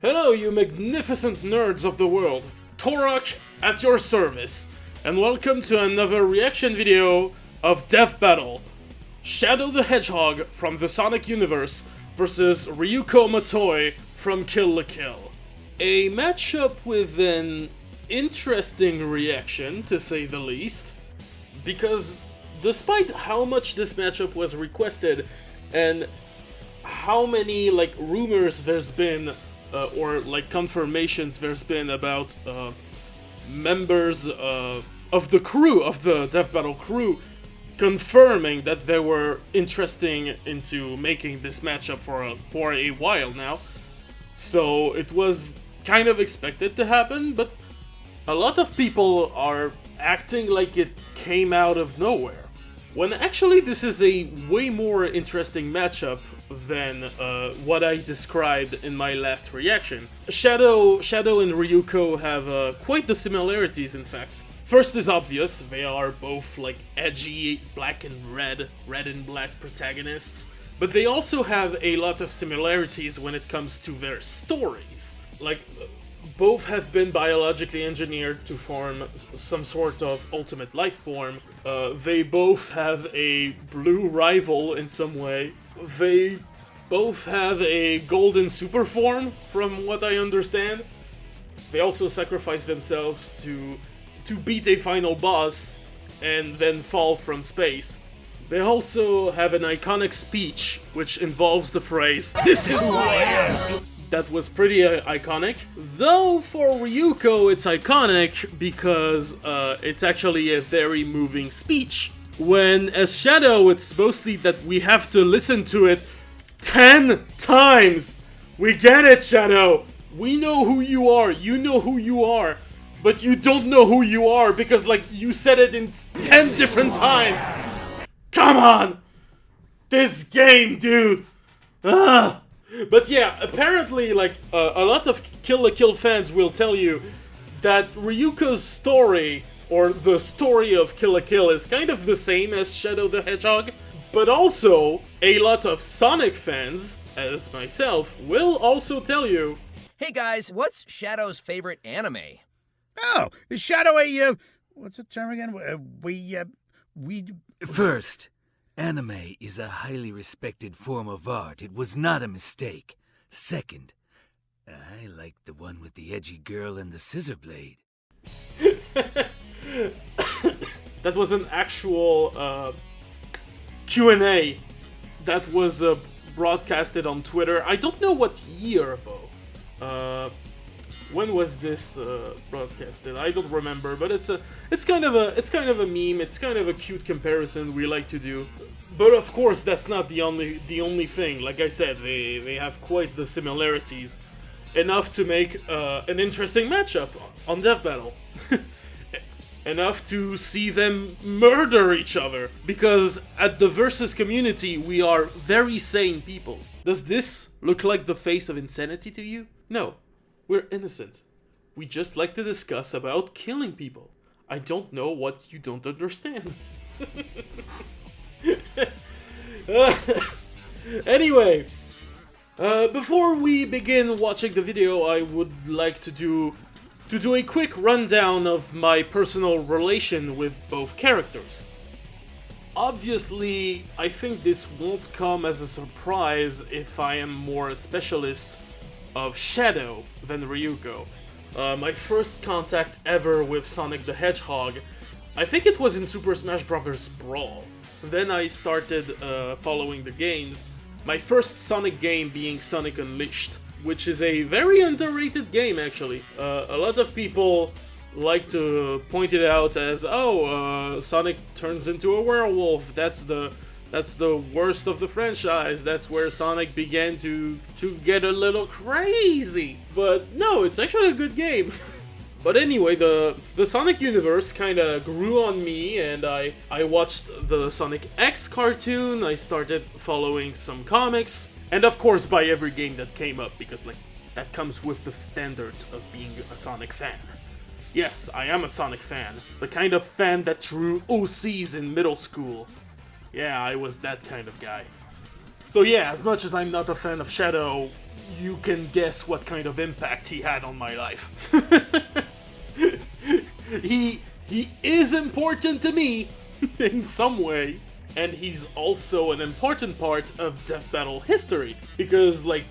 Hello, you magnificent nerds of the world. Taurock at your service, and welcome to another reaction video of Death Battle. Shadow the Hedgehog from the Sonic universe versus Ryūko Matoi from Kill la Kill. A matchup with an interesting reaction, to say the least, because despite how much this matchup was requested and how many rumors there's been or confirmations there's been about members of the crew, of the Death Battle crew, confirming that they were interesting into making this matchup for a while now. So it was kind of expected to happen, but a lot of people are acting like it came out of nowhere, when actually this is a way more interesting matchup than what I described in my last reaction. Shadow and Ryūko have quite the similarities, in fact. First is obvious, they are both edgy black and red and black protagonists, but they also have a lot of similarities when it comes to their stories. Both have been biologically engineered to form some sort of ultimate life form. They both have a blue rival in some way. They both have a golden super form, from what I understand. They also sacrifice themselves to beat a final boss and then fall from space. They also have an iconic speech, which involves the phrase, "This is who I am!" That was pretty iconic. Though for Ryūko it's iconic because it's actually a very moving speech. When as Shadow it's mostly that we have to listen to it 10 times! We get it, Shadow! We know who you are, you know who you are, but you don't know who you are because you said it in 10 different times! Come on! This game, dude! Ugh! But yeah, apparently, a lot of Kill la Kill fans will tell you that Ryuko's story, or the story of Kill la Kill, is kind of the same as Shadow the Hedgehog, but also, a lot of Sonic fans, as myself, will also tell you, "Hey guys, what's Shadow's favorite anime?" Oh, is Shadow what's the term again? First, anime is a highly respected form of art. It was not a mistake. Second, I like the one with the edgy girl and the scissor blade. That was an actual Q&A that was broadcasted on Twitter. I don't know what year though. When was this broadcasted? I don't remember, but it's kind of a meme. It's kind of a cute comparison we like to do. But of course, that's not the only thing. Like I said, they have quite the similarities, enough to make an interesting matchup on Death Battle. Enough to see them murder each other, because at the Versus community we are very sane people. Does this look like the face of insanity to you? No. We're innocent. We just like to discuss about killing people. I don't know what you don't understand. Anyway, before we begin watching the video, I would like to do a quick rundown of my personal relation with both characters. Obviously, I think this won't come as a surprise if I am more a specialist of Shadow than Ryūko. My first contact ever with Sonic the Hedgehog, I think it was in Super Smash Bros. Brawl. Then I started following the games, my first Sonic game being Sonic Unleashed, which is a very underrated game actually. A lot of people like to point it out as, Sonic turns into a werewolf, that's the worst of the franchise, that's where Sonic began to get a little crazy. But no, it's actually a good game. But anyway, the Sonic universe kinda grew on me, and I watched the Sonic X cartoon, I started following some comics, and of course buy every game that came up, because that comes with the standards of being a Sonic fan. Yes, I am a Sonic fan, the kind of fan that drew OCs in middle school. Yeah, I was that kind of guy. So yeah, as much as I'm not a fan of Shadow, you can guess what kind of impact he had on my life. He is important to me in some way, and he's also an important part of Death Battle history, because like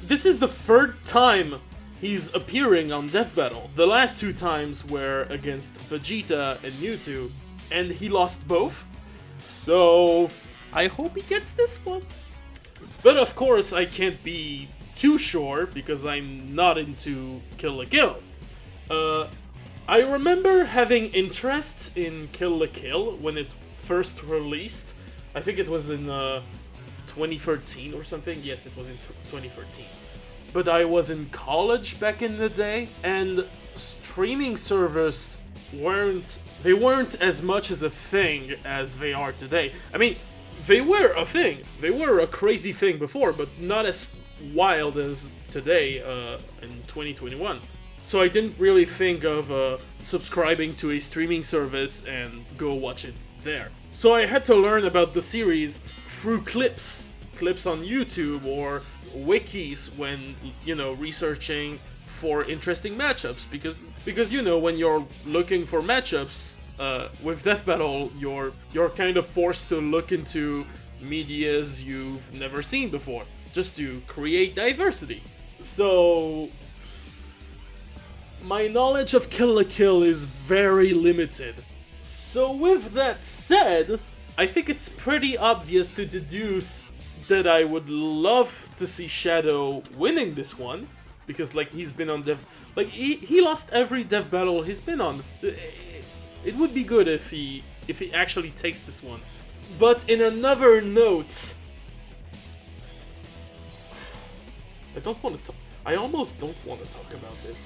this is the third time he's appearing on Death Battle. The last two times were against Vegeta and Mewtwo, and he lost both. So I hope he gets this one. But of course I can't be too sure because I'm not into Kill la Kill. I remember having interest in Kill la Kill when it first released. I think it was in 2013 or something. Yes, it was in 2013. But I was in college back in the day, and streaming servers weren't as much as a thing as they are today. I mean, they were a thing. They were a crazy thing before, but not as wild as today in 2021. So I didn't really think of subscribing to a streaming service and go watch it there. So I had to learn about the series through clips on YouTube or wikis when, you know, researching for interesting matchups, because you know, when you're looking for matchups with Death Battle, you're kind of forced to look into medias you've never seen before, just to create diversity. So my knowledge of Kill la Kill is very limited. So with that said, I think it's pretty obvious to deduce that I would love to see Shadow winning this one, because like he's been on he lost every Death Battle he's been on. It would be good if he actually takes this one. But in another note, I almost don't want to talk about this.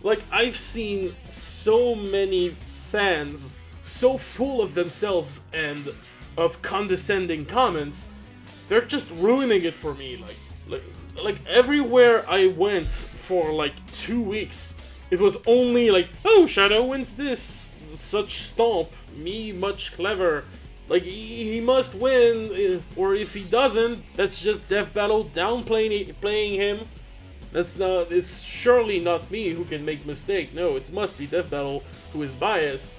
Like, I've seen so many fans so full of themselves and of condescending comments, they're just ruining it for me. Like everywhere I went for like 2 weeks, it was only like, oh, Shadow wins this, such stomp, me much clever. Like, he must win, or if he doesn't, that's just Death Battle downplaying him. It's surely not me who can make mistake. No, it must be Death Battle who is biased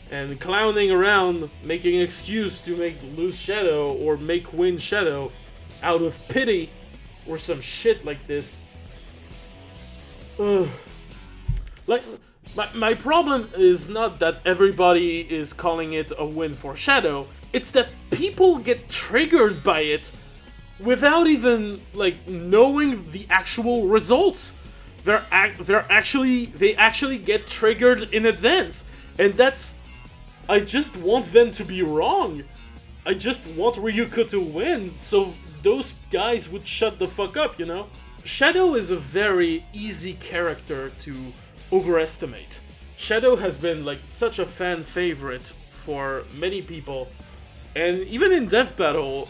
and clowning around, making an excuse to make lose Shadow or make win Shadow out of pity or some shit like this. Ugh. Like, my problem is not that everybody is calling it a win for Shadow, it's that people get triggered by it without even like knowing the actual results. They actually get triggered in advance, and I just want them to be wrong. I just want Ryūko to win, so those guys would shut the fuck up, you know? Shadow is a very easy character to overestimate. Shadow has been like such a fan favorite for many people, and even in Death Battle,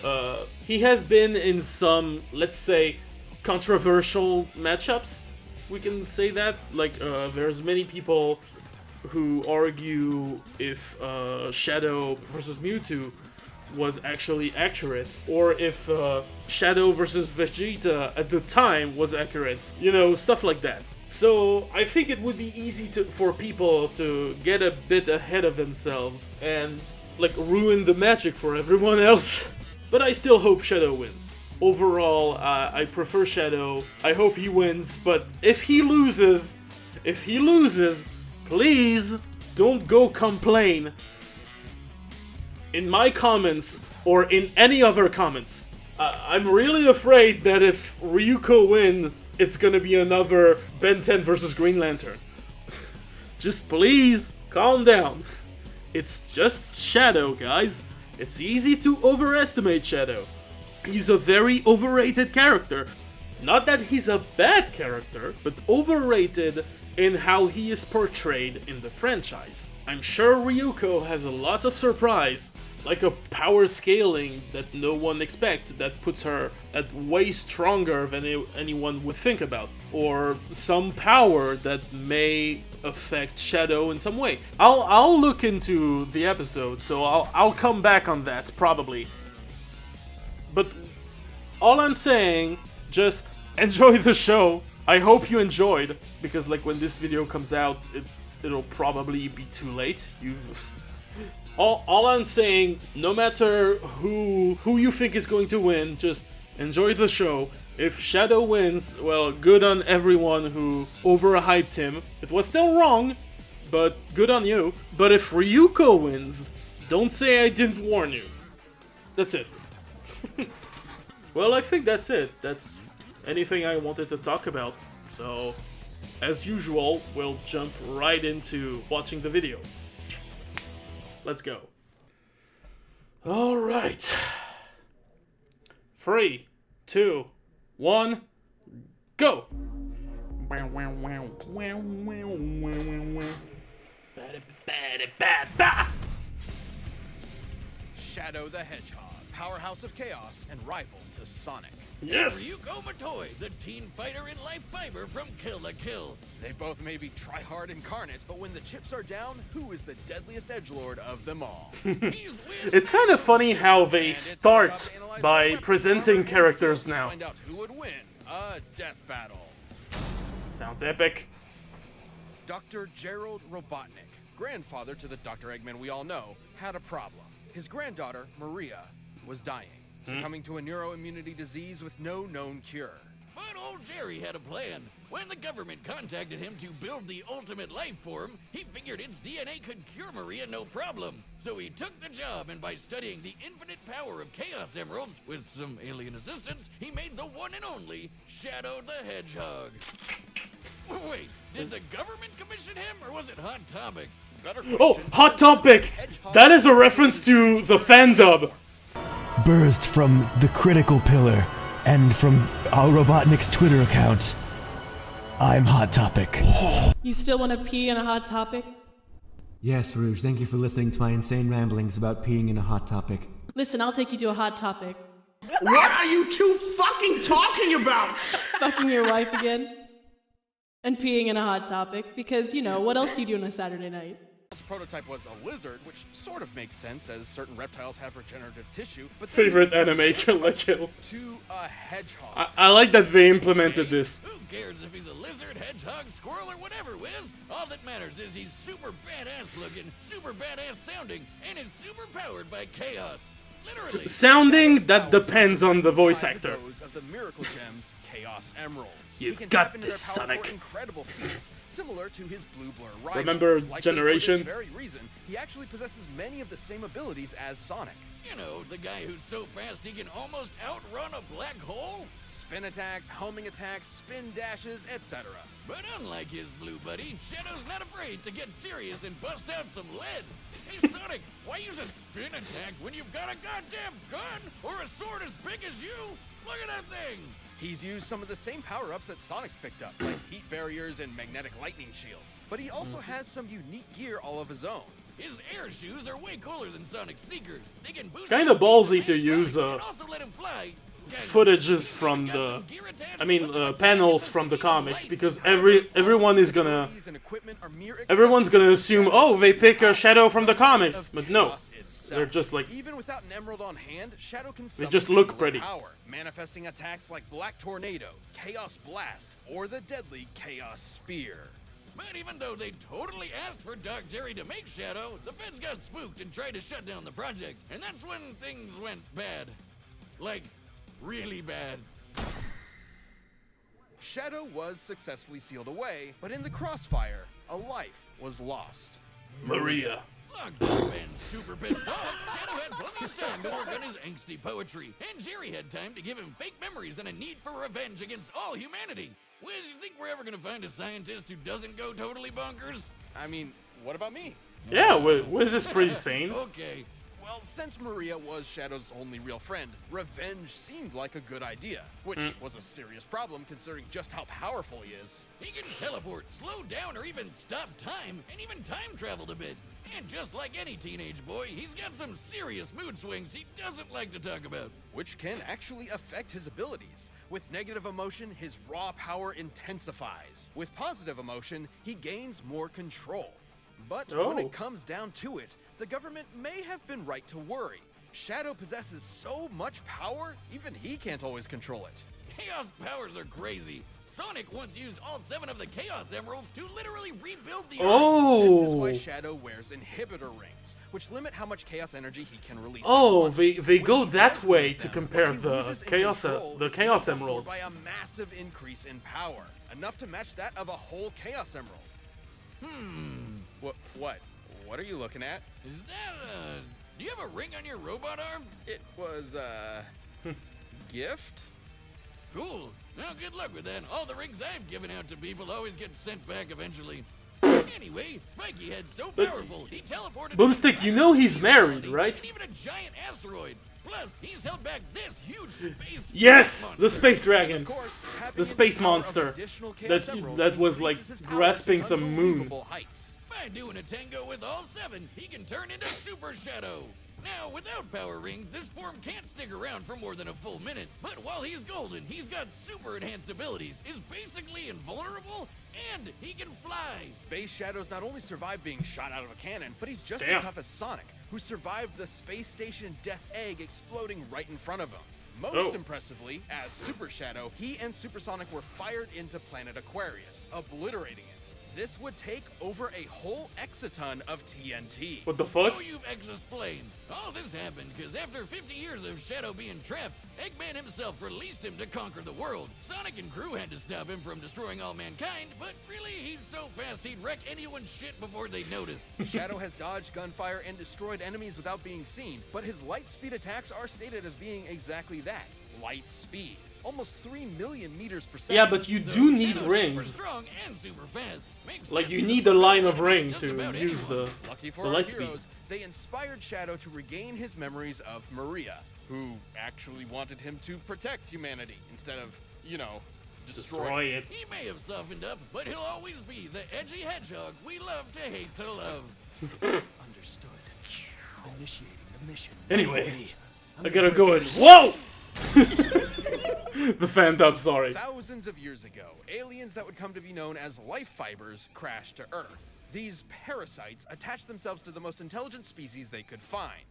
he has been in some, let's say, controversial matchups. We can say that. Like, there's many people who argue if Shadow versus Mewtwo was actually accurate, or if Shadow versus Vegeta at the time was accurate. You know, stuff like that. So I think it would be easy for people to get a bit ahead of themselves and like ruin the magic for everyone else. But I still hope Shadow wins. Overall, I prefer Shadow. I hope he wins, but if he loses, please don't go complain in my comments or in any other comments. I'm really afraid that if Ryūko wins, it's gonna be another Ben 10 versus Green Lantern. Just please, calm down. It's just Shadow, guys. It's easy to overestimate Shadow. He's a very overrated character. Not that he's a bad character, but overrated in how he is portrayed in the franchise. I'm sure Ryūko has a lot of surprise, like a power scaling that no one expects that puts her at way stronger than anyone would think about, or some power that may affect Shadow in some way. I'll look into the episode, so I'll come back on that probably. But all I'm saying, just enjoy the show. I hope you enjoyed, because like when this video comes out, it'll probably be too late. All I'm saying, no matter who you think is going to win, just enjoy the show. If Shadow wins, well, good on everyone who overhyped him. It was still wrong, but good on you. But if Ryūko wins, don't say I didn't warn you. That's it. Well, I think that's it. That's anything I wanted to talk about. So, as usual, we'll jump right into watching the video. Let's go. Alright. 3, 2, 1, go! Shadow the Hedgehog, powerhouse of chaos and rival to Sonic. Yes! Ryūko Matoi, the teen fighter in life fiber from Kill la Kill. They both may be try-hard incarnate, but when the chips are down, who is the deadliest edgelord of them all? It's kind of funny how they start by presenting characters now. Find out who would win a death battle. Sounds epic. Dr. Gerald Robotnik, grandfather to the Dr. Eggman we all know, had a problem. His granddaughter, Maria, was dying, succumbing to a neuroimmunity disease with no known cure. But old Jerry had a plan. When the government contacted him to build the ultimate life form, he figured its DNA could cure Maria no problem. So he took the job, and by studying the infinite power of Chaos Emeralds, with some alien assistance, he made the one and only Shadow the Hedgehog. Wait, did the government commission him, or was it Hot Topic? Oh, Hot Topic! That is a reference to the fan dub. Birthed from the critical pillar and from Robotnik's Twitter account, I'm Hot Topic. You still want to pee in a hot topic? Yes, Rouge, thank you for listening to my insane ramblings about peeing in a hot topic. Listen, I'll take you to a hot topic. What are you two fucking talking about? Fucking your wife again? And peeing in a hot topic, because, you know, what else do you do on a Saturday night? Its prototype was a lizard, which sort of makes sense as certain reptiles have regenerative tissue, but Favorite anime, Kill la Kill. to a hedgehog. I like that they implemented this. Who cares if he's a lizard, hedgehog, squirrel, or whatever, Wiz? All that matters is he's super badass looking, super badass sounding, and is super powered by chaos. Literally. Sounding, that depends on the voice actor. Those of the miracle gems, Chaos Emeralds. You've He can got tap into this, their power Sonic. for incredible feats, similar to his blue blur rival. Remember Likely Generation? For this very reason, he actually possesses many of the same abilities as Sonic. You know, the guy who's so fast he can almost outrun a black hole? Spin attacks, homing attacks, spin dashes, etc. But unlike his blue buddy, Shadow's not afraid to get serious and bust out some lead. Hey Sonic, why use a spin attack when you've got a goddamn gun or a sword as big as you? Look at that thing! He's used some of the same power-ups that Sonic's picked up, like heat barriers and magnetic lightning shields. But he also has some unique gear all of his own. His air shoes are way cooler than Sonic's sneakers. They can boost Kinda his speed ballsy to to use, Sonic and also let him fly. Footages from the, panels from the comics, because everyone's gonna assume, oh, they pick a Shadow from the comics, but no, they're just like, even without an emerald on hand, Shadow can they just look pretty. Power, manifesting attacks like Black Tornado, Chaos Blast, or the deadly Chaos Spear. But even though they totally asked for Doc Jerry to make Shadow, the feds got spooked and tried to shut down the project, and that's when things went bad. Like, really bad. Shadow was successfully sealed away, but in the crossfire, a life was lost. Maria. Locked up and super pissed off, Shadow had plenty of time to work on his angsty poetry, and Jerry had time to give him fake memories and a need for revenge against all humanity. Wiz, you think we're ever gonna find a scientist who doesn't go totally bonkers? I mean, what about me? Yeah, Wiz is pretty sane. Okay. Well, since Maria was Shadow's only real friend, revenge seemed like a good idea, which was a serious problem considering just how powerful he is. He can teleport, slow down, or even stop time, and even time traveled a bit. And just like any teenage boy, he's got some serious mood swings he doesn't like to talk about. Which can actually affect his abilities. With negative emotion, his raw power intensifies. With positive emotion, he gains more control. But when it comes down to it, the government may have been right to worry. Shadow possesses so much power, even he can't always control it. Chaos powers are crazy. Sonic once used all 7 of the Chaos Emeralds to literally rebuild the Earth. This is why Shadow wears inhibitor rings, which limit how much chaos energy he can release. Oh, they go that way to compare the Chaos Emeralds. By a massive increase in power, enough to match that of a whole Chaos Emerald. What are you looking at? Is that do you have a ring on your robot arm? It was gift? Cool. Well, good luck with that. All the rings I've given out to people always get sent back eventually. Anyway, Spiky Head's so powerful, he teleported... Boomstick, you know he's married, right? Even a giant asteroid. Plus, he's held back this huge space... Yes! monster. The space dragon. Course, The space monster. That was like grasping some moon. By doing a tango with all 7, he can turn into Super Shadow. Now, without power rings, this form can't stick around for more than a full minute. But while he's golden, he's got super enhanced abilities, is basically invulnerable, and he can fly. Base Shadow's not only survived being shot out of a cannon, but he's just Damn. as tough as Sonic, who survived the space station Death Egg exploding right in front of him. Most impressively, as Super Shadow, he and Supersonic were fired into planet Aquarius, obliterating it. This would take over a whole exaton of TNT. What the fuck? So you've explained. All this happened because after 50 years of Shadow being trapped, Eggman himself released him to conquer the world. Sonic and crew had to stop him from destroying all mankind, but really, he's so fast he'd wreck anyone's shit before they'd notice. Shadow has dodged gunfire and destroyed enemies without being seen, but his light speed attacks are stated as being exactly that, light speed. Almost 3 million meters per second. Yeah, but you do need Shadow's rings. super strong and super fast. Makes Like, sense you if need the a line of can ring just to about use anyone. Lucky for the our light speed. heroes, they inspired Shadow to regain his memories of Maria, who actually wanted him to protect humanity instead of, you know, destroy it. He may have softened up, but he'll always be the edgy hedgehog we love to hate to love. Understood. Initiating the mission. Anyway, I gotta go and... Whoa! The fan dub, sorry. Thousands of years ago, aliens that would come to be known as life fibers crashed to Earth. These parasites attached themselves to the most intelligent species they could find,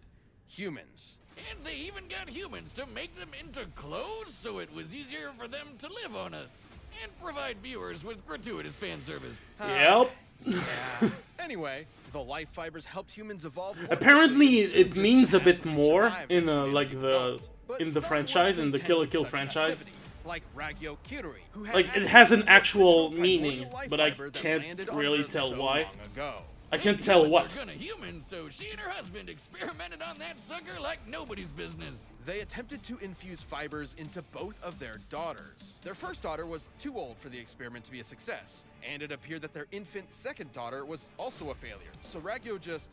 humans. And they even got humans to make them into clothes so it was easier for them to live on us. And provide viewers with gratuitous fan service. Yep. Yeah. Anyway, the life fibers helped humans evolve. Apparently, it just means a bit massively more survived in as we like evolved. But in the some franchise, weren't in the content Kill la with Kill such franchise. passivity, like Ryūko, who had Like, it access has to an the actual original meaning, primordial life but I fiber that can't landed on really Earth tell so why. long ago. I can't tell Humans what. are gonna human, so she and her husband experimented on that sucker like nobody's business. They attempted to infuse fibers into both of their daughters. Their first daughter was too old for the experiment to be a success, and it appeared that their infant second daughter was also a failure, so Ryūko just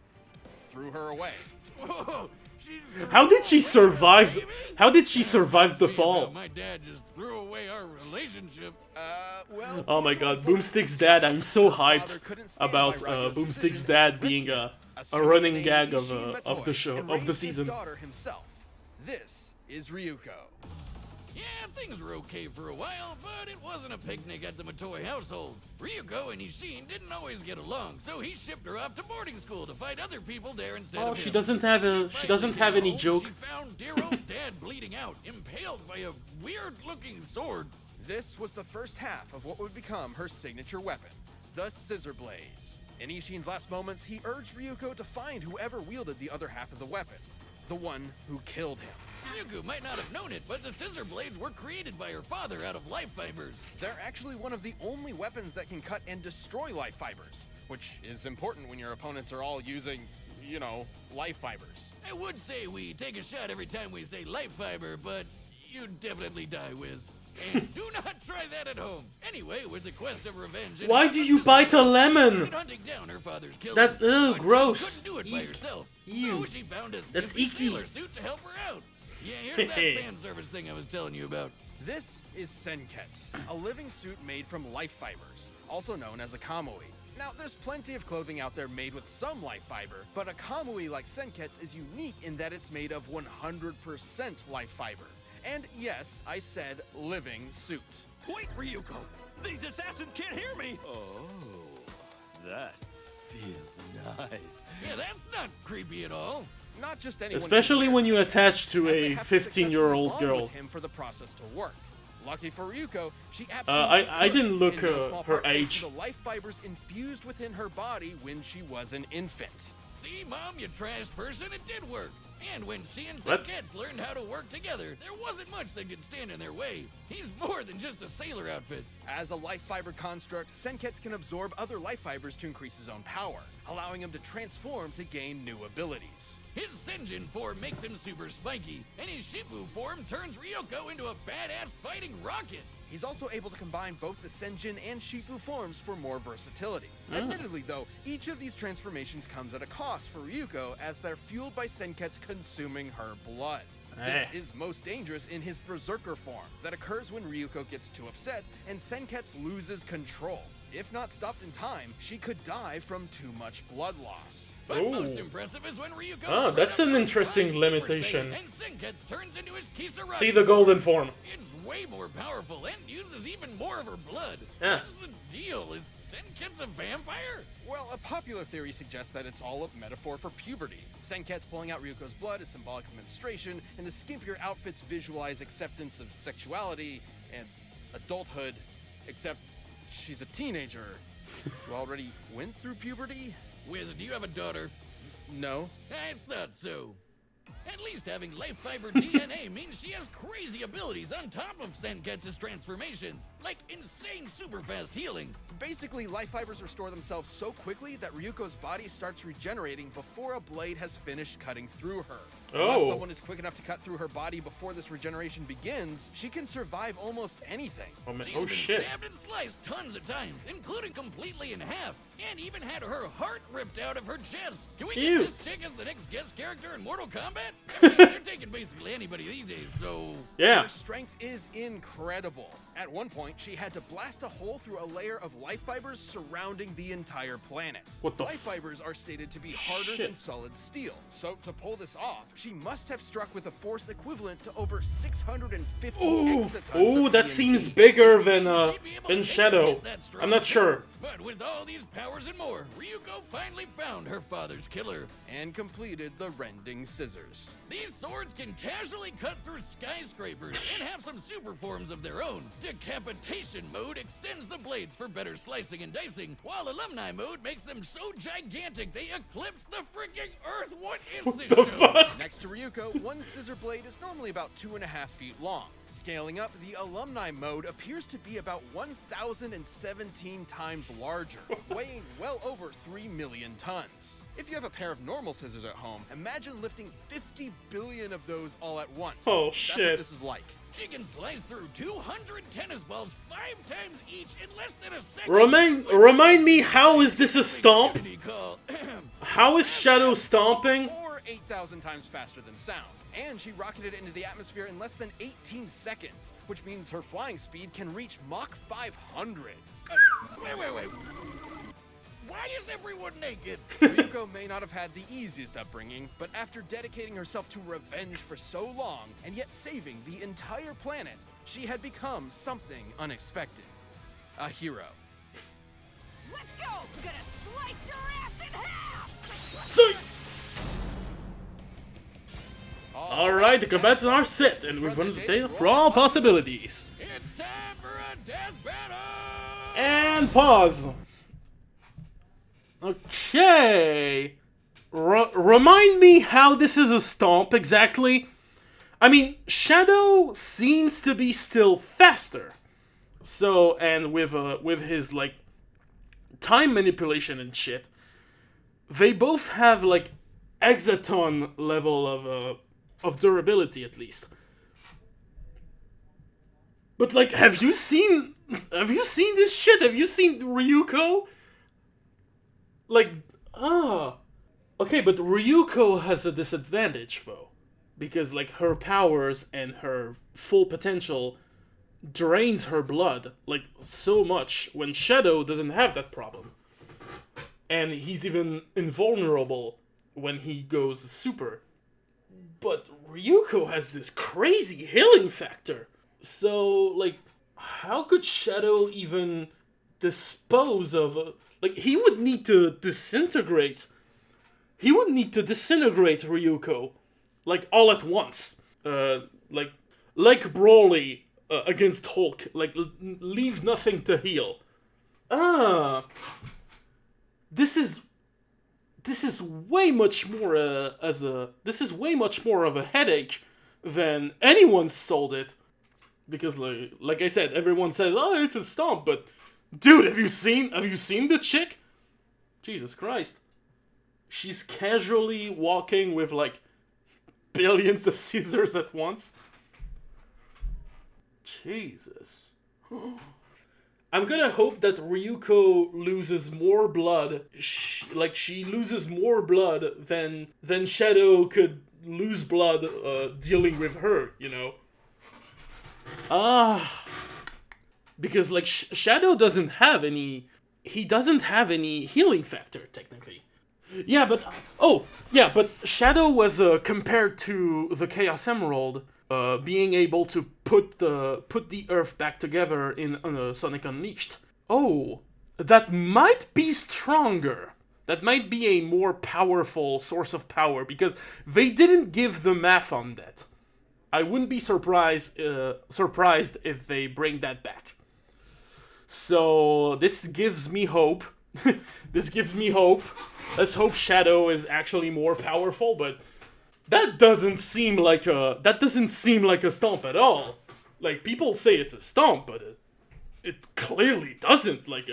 threw her away. Whoa, How did she survive? How did she survive the fall? My dad just threw away our relationship. Well, Oh my god, fortunately for Boomstick's Ryūko, dad, I'm so her father hyped couldn't stand about by Ryūko's Boomstick's decision dad and being rescued a assuming running the name gag of Matoi the show, and of the raised his season. daughter himself. This is Ryūko. Yeah, things were okay for a while, but it wasn't a picnic at the Matoi household. Ryūko and Ishin didn't always get along, so he shipped her off to boarding school to fight other people there instead Oh, of she him. doesn't have a, she doesn't have any joke. She found dear old dad bleeding out, impaled by a weird-looking sword. This was the first half of what would become her signature weapon, the Scissor Blades. In Ishin's last moments, he urged Ryūko to find whoever wielded the other half of the weapon, the one who killed him. Ryūko might not have known it, but the scissor blades were created by her father out of life fibers. They're actually one of the only weapons that can cut and destroy life fibers, which is important when your opponents are all using, you know, life fibers. I would say we take a shot every time we say life fiber, but you'd definitely die, Wiz. And do not try that at home. Anyway, with the quest of revenge... and Why do you bite a lemon? hunting down her father's killer, That, but gross. she couldn't do it by Eek. herself. Ew. So she found a That's skimpy icky. sailor suit to help her out. Yeah, here's that fan service thing I was telling you about. This is Senketsu, a living suit made from life fibers, also known as a kamui. Now, there's plenty of clothing out there made with some life fiber, but a kamui like Senketsu is unique in that it's made of 100% life fiber. And yes, I said living suit. Wait, Ryūko! These assassins can't hear me! Oh, that feels nice. Yeah, that's not creepy at all. Not just anyone. Especially when you attach to as they a have to 15-year-old successfully bond girl. with him for the process to work. Lucky for Ryūko, she absolutely I didn't look in no small her part thanks age. to the life fibers infused within her body when she was an infant. See, Mom, you trash person, it did work. And when she and What? Senketsu learned how to work together, there wasn't much that could stand in their way. He's more than just a sailor outfit. As a life fiber construct, Senketsu can absorb other life fibers to increase his own power, allowing him to transform to gain new abilities. His Senjin form makes him super spiky, and his Shippu form turns Ryūko into a badass fighting rocket. He's also able to combine both the Senjin and Shippu forms for more versatility. Admittedly, though, each of these transformations comes at a cost for Ryūko as they're fueled by Senketsu consuming her blood. This is most dangerous in his Berserker form that occurs when Ryūko gets too upset and Senketsu loses control. If not stopped in time, she could die from too much blood loss. But most impressive is when Ryūko Oh, that's an interesting limitation. and Senketsu turns into his Kisaragi. See the golden form. It's way more powerful and uses even more of her blood. Yeah. What's the deal? Is Senketsu a vampire? Well, a popular theory suggests that it's all a metaphor for puberty. Senketsu pulling out Ryuko's blood is symbolic of menstruation, and the skimpier outfits visualize acceptance of sexuality and adulthood, except she's a teenager who already went through puberty? Wiz, do you have a daughter? No. I thought so. At least having life fiber DNA means she has crazy abilities on top of Senketsu's transformations, like insane super fast healing. Basically, life fibers restore themselves so quickly that Ryuko's body starts regenerating before a blade has finished cutting through her. Unless someone is quick enough to cut through her body before this regeneration begins, she can survive almost anything. She's been stabbed and sliced tons of times, including completely in half, and even had her heart ripped out of her chest. Can we get this chick as the next guest character in Mortal Kombat? I mean, they're taking basically anybody these days, so... Her strength is incredible. At one point, she had to blast a hole through a layer of life fibers surrounding the entire planet. What the life fibers are stated to be harder than solid steel, so to pull this off, she must have struck with a force equivalent to over 650 exatons of that TNT. seems bigger than Shadow. I'm not sure. But with all these powers and more, Ryūko finally found her father's killer. And completed the rending scissors. These swords can casually cut through skyscrapers and have some super forms of their own. Decapitation mode extends the blades for better slicing and dicing, while alumni mode makes them so gigantic they eclipse the freaking earth. What is this show? Next to Ryūko, one scissor blade is normally about 2.5 feet long. Scaling up, the alumni mode appears to be about 1,017 times larger, weighing well over 3 million tons. If you have a pair of normal scissors at home, imagine lifting 50 billion of those all at once. Oh, That's shit. what this is like. She can slice through 200 tennis balls 5 times each in less than a second. Remind me, how is this a stomp? How is Shadow stomping? Or 8,000 times faster than sound. And she rocketed into the atmosphere in less than 18 seconds, which means her flying speed can reach Mach 500. Wait. Why is everyone naked? Ryūko may not have had the easiest upbringing, but after dedicating herself to revenge for so long, and yet saving the entire planet, she had become something unexpected. A hero. Let's go! I'm gonna slice your ass in half! See? Alright, the combats are set, and we've run the table for all possibilities. It's time for a death battle! And pause. Okay. Remind me how this is a stomp exactly. I mean, Shadow seems to be still faster. So, and with his like time manipulation and shit, they both have like exaton level of durability at least. But like, have you seen this shit? Have you seen Ryūko? Like, okay, but Ryūko has a disadvantage though, because like her powers and her full potential drains her blood like so much, when Shadow doesn't have that problem. And he's even invulnerable when he goes super. But Ryūko has this crazy healing factor. So, like, how could Shadow even dispose of like, he would need to disintegrate he would need to disintegrate Ryūko, like, all at once. Like Broly against Hulk, like, leave nothing to heal. This is way much more this is way much more of a headache than anyone sold it. Because like I said, everyone says, "Oh, it's a stomp," but dude, have you seen the chick? Jesus Christ. She's casually walking with like billions of scissors at once. Jesus. I'm gonna hope that Ryūko loses more blood. She loses more blood than Shadow could lose blood dealing with her, you know? Because like Shadow doesn't have any... He doesn't have any healing factor, technically. Yeah, but... Oh, yeah, but Shadow was compared to the Chaos Emerald, being able to put the Earth back together in Sonic Unleashed. Oh, that might be stronger. That might be a more powerful source of power, because they didn't give the math on that. I wouldn't be surprised if they bring that back. So this gives me hope. This gives me hope. Let's hope Shadow is actually more powerful, but that doesn't seem like a stomp at all. Like, people say it's a stomp, but it clearly doesn't. Like,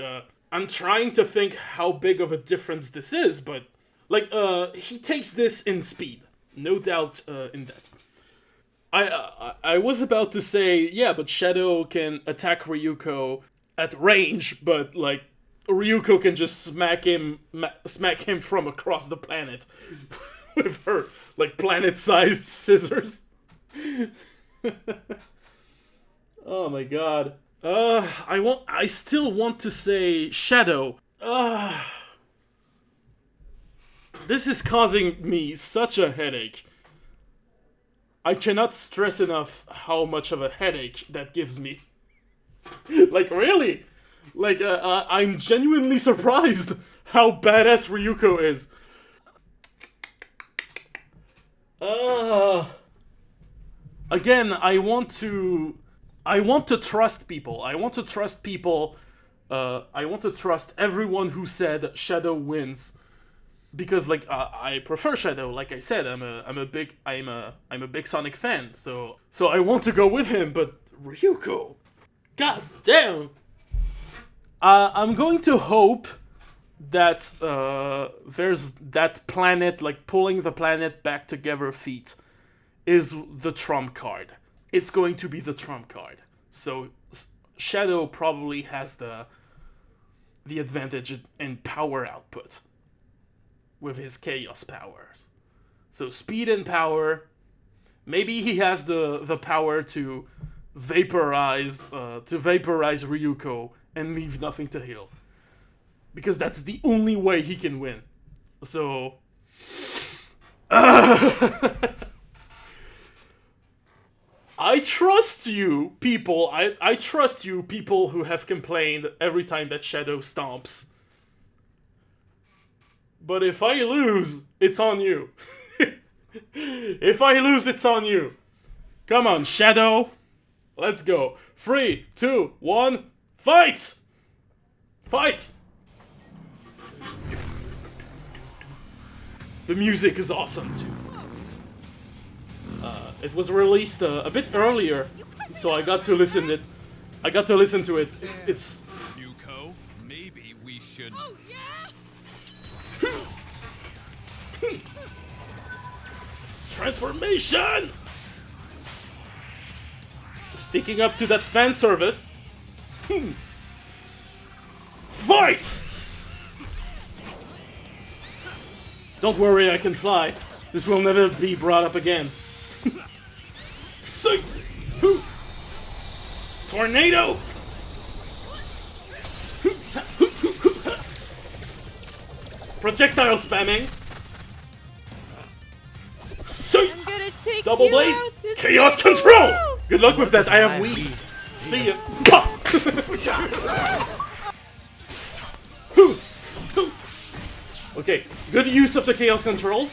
I'm trying to think how big of a difference this is, but like, he takes this in speed, no doubt in that. I was about to say, yeah, but Shadow can attack Ryūko at range, but like Ryūko can just smack him from across the planet with her like planet-sized scissors. Oh my god. I still want to say Shadow. This is causing me such a headache. I cannot stress enough how much of a headache that gives me. Like, really? Like, I'm genuinely surprised how badass Ryūko is. Again, I want to trust people. I want to trust people. I want to trust everyone who said Shadow wins. Because like I prefer Shadow, like I said, I'm a big Sonic fan, so I want to go with him, but Ryūko, god damn. I'm going to hope that there's that planet, like pulling the planet back together feat is the trump card. It's going to be the trump card. So Shadow probably has the advantage in power output with his chaos powers. So speed and power. Maybe he has the power to vaporize Ryūko and leave nothing to heal. Because that's the only way he can win. So I trust you, people. I trust you, people who have complained every time that Shadow stomps. But if I lose, it's on you. If I lose, it's on you. Come on, Shadow. Let's go. 3, 2, 1, fight! Fight! The music is awesome, too. It was released a bit earlier, so I got to listen to it. It's... Ryūko, maybe we should... Oh, yeah? Transformation! Sticking up to that fan service. Fight! Don't worry, I can fly. This will never be brought up again. Tornado! Projectile spamming. I'm gonna take Double you blades! out. It's Chaos so control! wild. Good luck with that, I have weed. See ya. Okay, good use of the chaos control.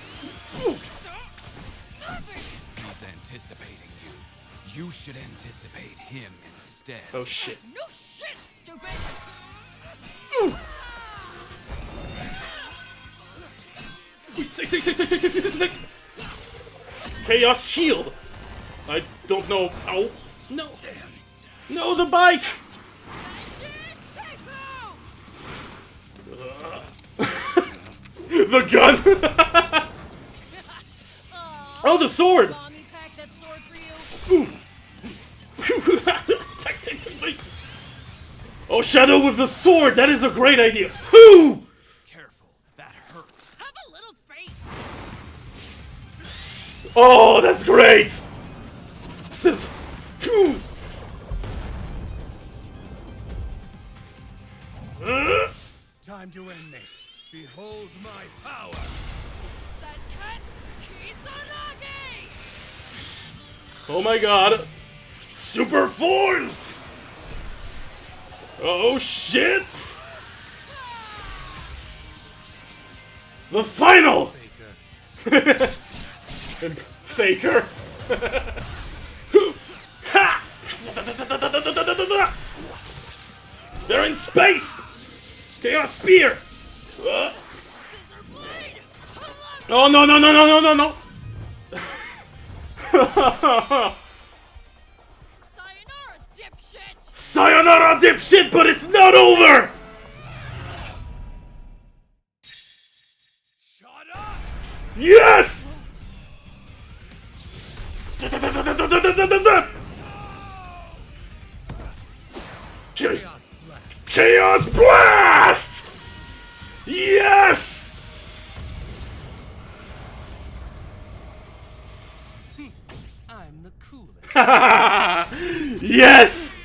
He's anticipating you. You should anticipate him instead. Oh shit. No shit, stupid! Sick. Chaos shield. I don't know. Ow. No. No, the bike. The gun. Oh, the sword. Take. Oh, Shadow with the sword. That is a great idea. Whoo! Careful, that hurts. Have a little faith. Oh, that's great. Time to end this. Behold my power. Oh my god. Super forms. Oh shit. The final. Faker. Ha! They're in space. Chaos spear. Oh no. Sayonara, dipshit, but it's not over! Shut up! Yes! Chaos Blast! Yes! I'm the coolest. Yes!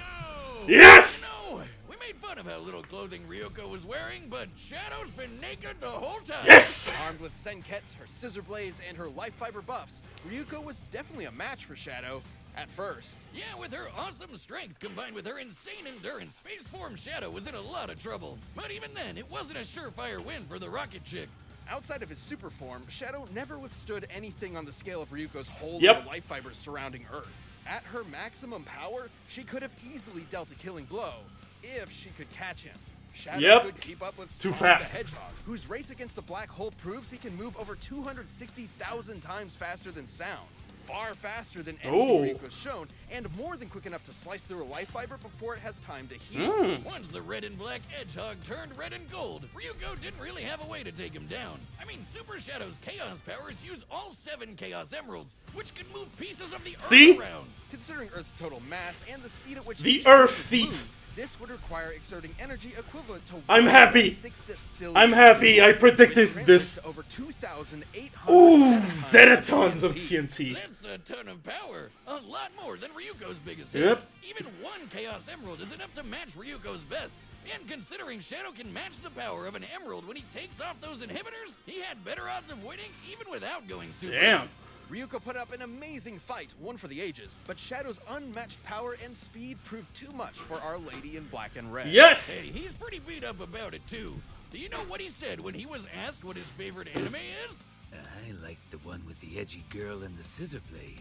Yes! No! We made fun of how little clothing Ryūko was wearing, but Shadow's been naked the whole time. Yes! Armed with Senkets, her scissor blades, and her life fiber buffs, Ryūko was definitely a match for Shadow. At first. Yeah, with her awesome strength combined with her insane endurance, Space Form Shadow was in a lot of trouble. But even then, it wasn't a surefire win for the Rocket Chick. Outside of his super form, Shadow never withstood anything on the scale of Ryuko's whole life fibers surrounding Earth. At her maximum power, she could have easily dealt a killing blow, if she could catch him. Shadow could keep up with Too Sonic fast. the Hedgehog, whose race against the black hole proves he can move over 260,000 times faster than sound. Far faster than anything Ryuko's shown, and more than quick enough to slice through a life fiber before it has time to heal. Once the red and black Hedgehog turned red and gold, Ryūko didn't really have a way to take him down. I mean, Super Shadow's Chaos powers use all 7 Chaos Emeralds, which can move pieces of the Earth around. Considering Earth's total mass and the speed at which The Earth feet. This would require exerting energy equivalent to I'm happy. 1.6 decillion. I'm happy. I predicted this. To over 2,800 Ooh, zetatons of TNT. That's a ton of power. A lot more than Ryuko's biggest Yep. hits. Even 1 Chaos Emerald is enough to match Ryuko's best. And considering Shadow can match the power of an emerald when he takes off those inhibitors, he had better odds of winning even without going super. Damn. Ryūko put up an amazing fight, one for the ages, but Shadow's unmatched power and speed proved too much for Our Lady in Black and Red. Yes! Hey, he's pretty beat up about it too. Do you know what he said when he was asked what his favorite anime is? I like the one with the edgy girl and the scissor blade.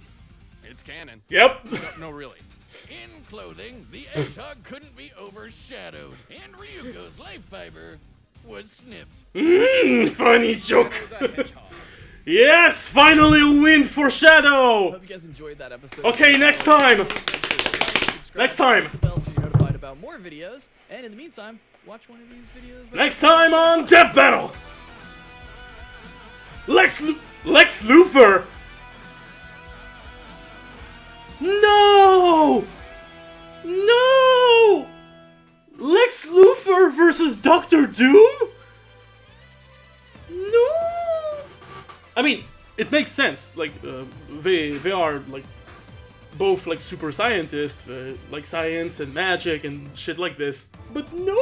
It's canon. Yep. No, really. In clothing, the Hedgehog couldn't be overshadowed, and Ryuko's life fiber was snipped. Funny joke. Shadow the Hedgehog. Yes, finally a win for Shadow. Hope you guys enjoyed that episode. Okay, next time. Next time. Bell so you're notified about more videos. And in the meantime, watch one of these videos. Next time on Death Battle. Lex Luthor. No. No. Lex Luthor versus Doctor Doom. No. I mean, it makes sense. Like, they are like both like super scientists, like science and magic and shit like this. But no,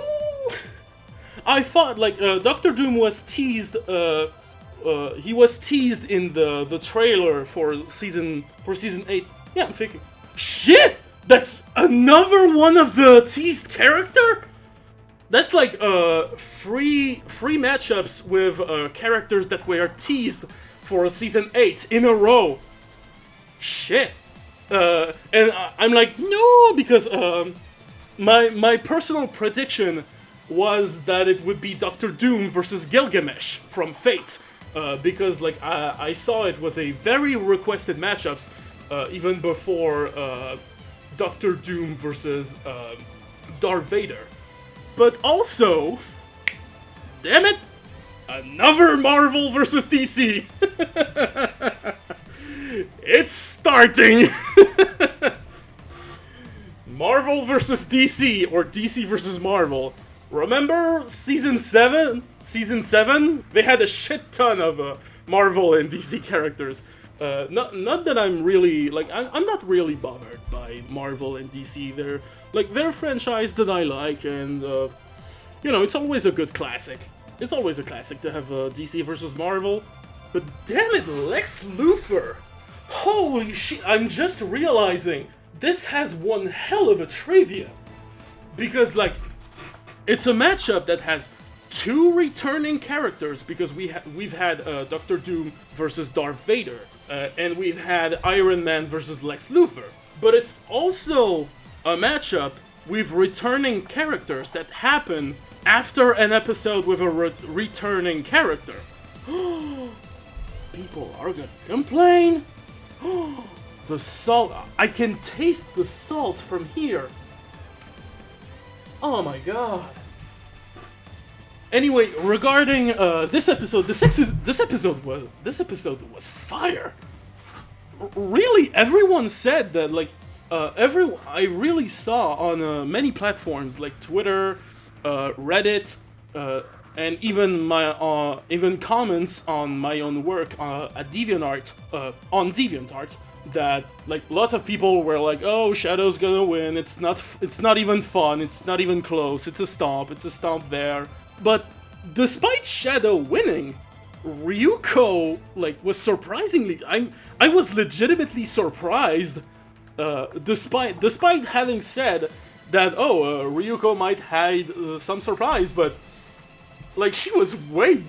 I thought like Doctor Doom was teased. He was teased in the trailer for season 8. Yeah, I'm thinking, shit, that's another one of the teased character. That's like free matchups with characters that were teased for season 8 in a row. Shit. And I'm like, no, because my personal prediction was that it would be Doctor Doom versus Gilgamesh from Fate, because like I saw it was a very requested matchups even before Doctor Doom versus Darth Vader. But also, damn it, another Marvel versus DC. It's starting. Marvel versus DC, or DC versus Marvel. Remember season 7? Season 7? They had a shit ton of Marvel and DC characters. Not that I'm really, like, I'm not really bothered by Marvel and DC. They're a franchise that I like, and, you know, it's always a good classic. It's always a classic to have DC versus Marvel. But damn it, Lex Luthor! Holy shit, I'm just realizing this has one hell of a trivia. Because, like, it's a matchup that has 2 returning characters, because we've had Doctor Doom versus Darth Vader, and we've had Iron Man versus Lex Luthor. But it's also a matchup with returning characters that happen after an episode with a returning character. People are gonna complain. The salt. I can taste the salt from here. Oh my god. Anyway, regarding this episode, this episode was fire. Really, everyone said that, like, I really saw on many platforms like Twitter, Reddit, and even comments on my own work at DeviantArt, on DeviantArt, that, like, lots of people were like, oh, Shadow's gonna win, it's not even fun, it's not even close, it's a stomp there. But despite Shadow winning, Ryūko, like, was surprisingly, I was legitimately surprised, despite having said that, Ryūko might hide some surprise, but, like, she was way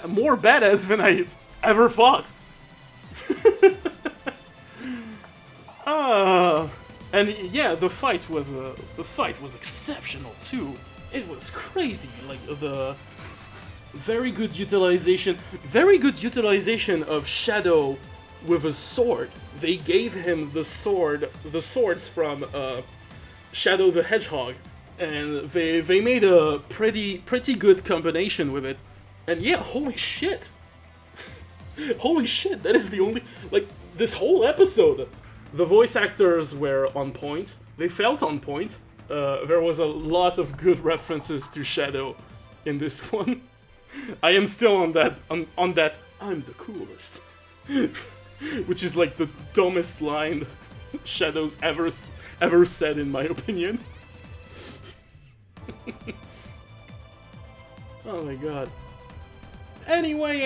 more badass than I ever thought. And yeah, the fight was exceptional too. It was crazy, like, the very good utilization of Shadow with a sword. They gave him the swords from Shadow the Hedgehog, and they made a pretty good combination with it. And yeah, holy shit. Holy shit, that is the only, like, this whole episode, the voice actors were on point. They felt on point. There was a lot of good references to Shadow in this one. I am still on that I'm the coolest, which is like the dumbest line Shadow's ever said, in my opinion. Oh my god. Anyway.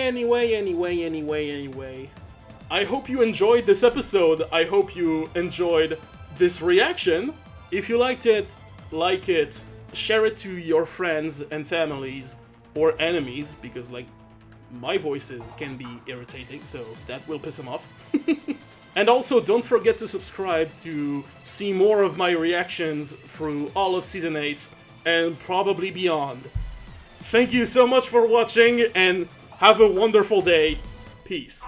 I hope you enjoyed this episode. I hope you enjoyed this reaction. If you liked it, like it, share it to your friends and families, or enemies, because, like, my voices can be irritating, so that will piss them off. And also, don't forget to subscribe to see more of my reactions through all of Season 8, and probably beyond. Thank you so much for watching, and have a wonderful day. Peace.